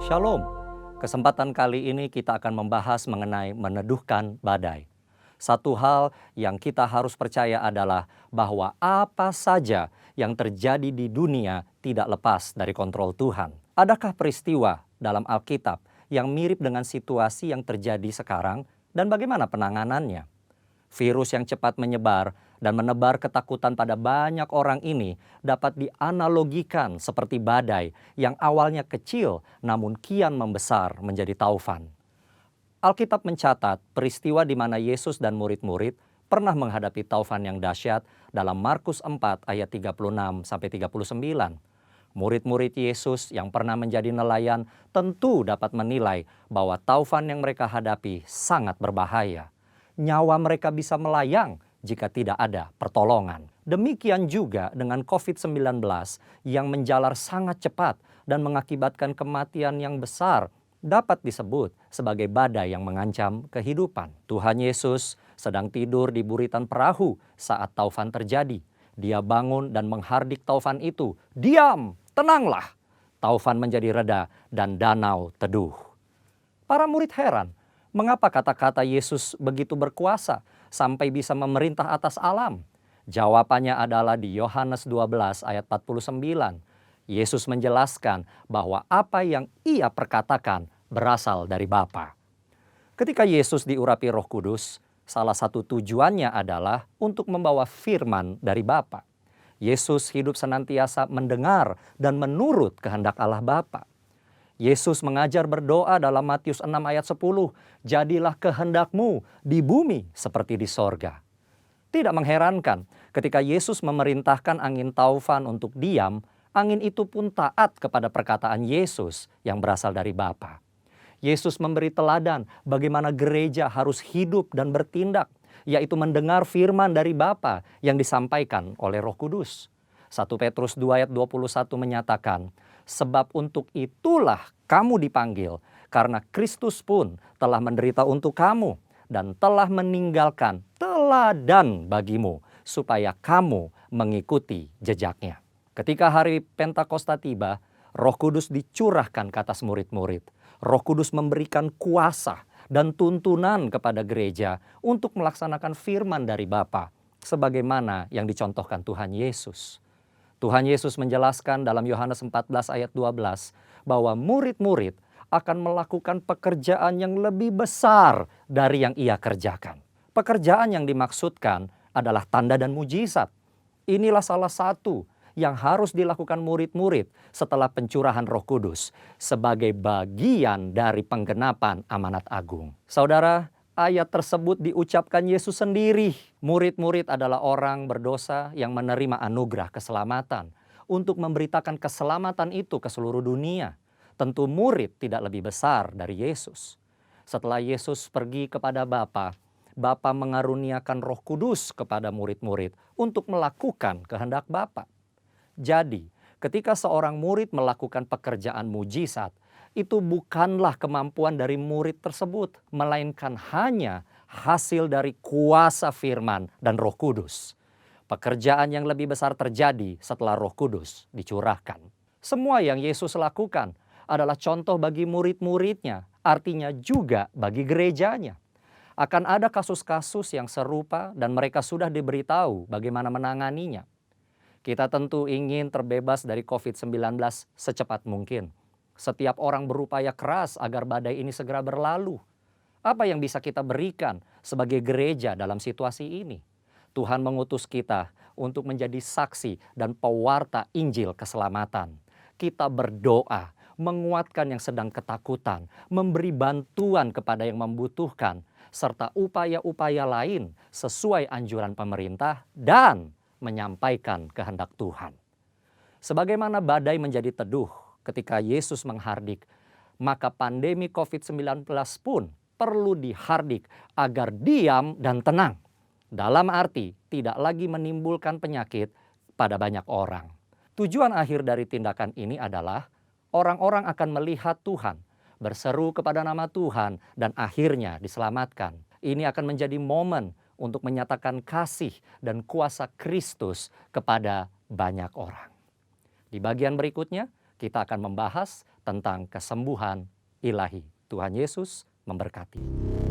Shalom. Kesempatan kali ini kita akan membahas mengenai meneduhkan badai. Satu hal yang kita harus percaya adalah bahwa apa saja yang terjadi di dunia tidak lepas dari kontrol Tuhan. Adakah peristiwa dalam Alkitab yang mirip dengan situasi yang terjadi sekarang dan bagaimana penanganannya? Virus yang cepat menyebar dan menebar ketakutan pada banyak orang ini dapat dianalogikan seperti badai yang awalnya kecil namun kian membesar menjadi taufan. Alkitab mencatat peristiwa di mana Yesus dan murid-murid pernah menghadapi taufan yang dahsyat dalam Markus 4 ayat 36-39. Murid-murid Yesus yang pernah menjadi nelayan tentu dapat menilai bahwa taufan yang mereka hadapi sangat berbahaya. Nyawa mereka bisa melayang jika tidak ada pertolongan. Demikian juga dengan COVID-19 yang menjalar sangat cepat dan mengakibatkan kematian yang besar dapat disebut sebagai badai yang mengancam kehidupan. Tuhan Yesus sedang tidur di buritan perahu saat taufan terjadi. Dia bangun dan menghardik taufan itu. Diam, tenanglah. Taufan menjadi reda dan danau teduh. Para murid heran. Mengapa kata-kata Yesus begitu berkuasa sampai bisa memerintah atas alam? Jawabannya adalah di Yohanes 12 ayat 49. Yesus menjelaskan bahwa apa yang ia perkatakan berasal dari Bapa. Ketika Yesus diurapi Roh Kudus, salah satu tujuannya adalah untuk membawa firman dari Bapa. Yesus hidup senantiasa mendengar dan menurut kehendak Allah Bapa. Yesus mengajar berdoa dalam Matius 6 ayat 10, jadilah kehendakmu di bumi seperti di sorga. Tidak mengherankan ketika Yesus memerintahkan angin taufan untuk diam, angin itu pun taat kepada perkataan Yesus yang berasal dari Bapa. Yesus memberi teladan bagaimana gereja harus hidup dan bertindak, yaitu mendengar firman dari Bapa yang disampaikan oleh Roh Kudus. 1 Petrus 2 ayat 21 menyatakan, sebab untuk itulah kamu dipanggil, karena Kristus pun telah menderita untuk kamu dan telah meninggalkan teladan bagimu, supaya kamu mengikuti jejaknya. Ketika hari Pentakosta tiba, Roh Kudus dicurahkan ke atas murid-murid. Roh Kudus memberikan kuasa dan tuntunan kepada gereja untuk melaksanakan firman dari Bapa, sebagaimana yang dicontohkan Tuhan Yesus. Tuhan Yesus menjelaskan dalam Yohanes 14 ayat 12 bahwa murid-murid akan melakukan pekerjaan yang lebih besar dari yang ia kerjakan. Pekerjaan yang dimaksudkan adalah tanda dan mujizat. Inilah salah satu yang harus dilakukan murid-murid setelah pencurahan Roh Kudus sebagai bagian dari penggenapan amanat agung. Saudara, ayat tersebut diucapkan Yesus sendiri. Murid-murid adalah orang berdosa yang menerima anugerah keselamatan untuk memberitakan keselamatan itu ke seluruh dunia. Tentu murid tidak lebih besar dari Yesus. Setelah Yesus pergi kepada Bapa, Bapa mengaruniakan Roh Kudus kepada murid-murid untuk melakukan kehendak Bapa. Jadi, ketika seorang murid melakukan pekerjaan mujizat, itu bukanlah kemampuan dari murid tersebut, melainkan hanya hasil dari kuasa firman dan Roh Kudus. Pekerjaan yang lebih besar terjadi setelah Roh Kudus dicurahkan. Semua yang Yesus lakukan adalah contoh bagi murid-muridnya, artinya juga bagi gerejanya. Akan ada kasus-kasus yang serupa dan mereka sudah diberitahu bagaimana menanganinya. Kita tentu ingin terbebas dari COVID-19 secepat mungkin. Setiap orang berupaya keras agar badai ini segera berlalu. Apa yang bisa kita berikan sebagai gereja dalam situasi ini? Tuhan mengutus kita untuk menjadi saksi dan pewarta Injil keselamatan. Kita berdoa, menguatkan yang sedang ketakutan, memberi bantuan kepada yang membutuhkan, serta upaya-upaya lain sesuai anjuran pemerintah dan menyampaikan kehendak Tuhan. Sebagaimana badai menjadi teduh ketika Yesus menghardik, maka pandemi COVID-19 pun perlu dihardik agar diam dan tenang. Dalam arti tidak lagi menimbulkan penyakit pada banyak orang. Tujuan akhir dari tindakan ini adalah orang-orang akan melihat Tuhan, berseru kepada nama Tuhan, dan akhirnya diselamatkan. Ini akan menjadi momen untuk menyatakan kasih dan kuasa Kristus kepada banyak orang. Di bagian berikutnya, kita akan membahas tentang kesembuhan ilahi. Tuhan Yesus memberkati.